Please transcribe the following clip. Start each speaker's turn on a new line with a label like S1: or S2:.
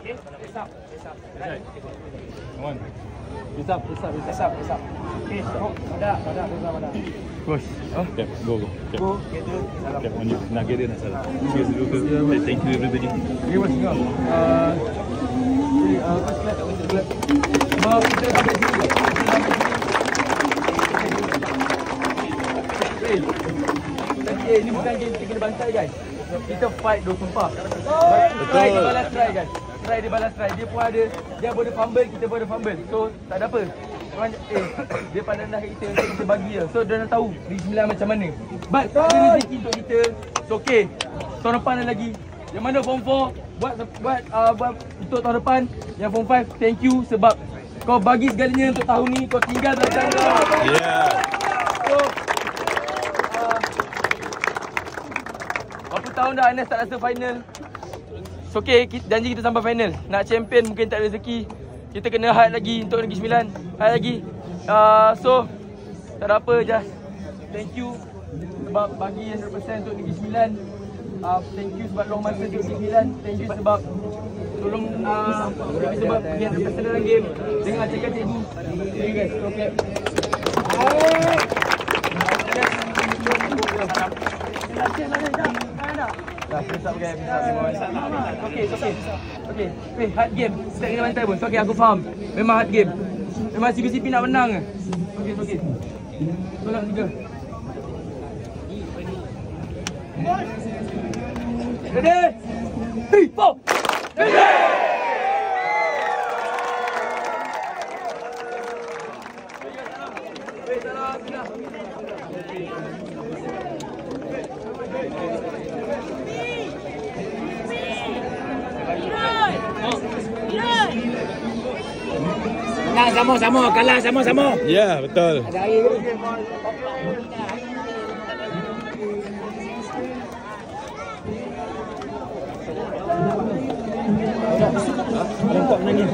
S1: Okay, face up.
S2: Come on.
S1: Face up. Okay, pada.
S2: Push. Okay, go. Okay.
S1: Go, gather, salam.
S2: Okay, on you. Nak gather nak salam. Cheers dulu ke? Say thank you everybody.
S1: Okay, what's going on? First clap, kita sampai sini. Ini bukan game kita kena bantai guys. Kita fight dua sumpah. Try dia balas try guys. Dia pun ada fumble, kita pun ada fumble. So tak ada apa. Dia pandang dah kat kita, kita bagi dia. So dia dah tahu Negeri Sembilan macam mana. But ada rezeki untuk kita. So okay. Tahun depan ada lagi. Yang mana form 4 buat untuk tahun depan. Yang form 5 thank you sebab kau bagi segalanya untuk tahun ni. Kau tinggal belakang kau.
S2: Yeah.
S1: So berapa tahun dah Anas tak rasa final. So okay, janji kita sampai final. Nak champion mungkin tak ada rezeki. Kita kena hard lagi untuk Negeri Sembilan. Hard lagi. So tak ada apa, just thank you sebab bagi 100% untuk Negeri Sembilan. Thank you sebab long masa untuk Negeri Sembilan. Thank you sebab tolong sebab pergi 100% dalam game dengan cakap cikgu. Thank you guys. Okay. Okay. Hard game. Tak kena bantai pun. So, okay, aku faham. Memang hard game. Memang CBCP nak menang ke? Okay. Tolong 3. Ready? 3, 4. Ready!
S3: Menang sama-sama, kalah sama-sama.
S2: Ya, betul.
S3: Nampak menangis.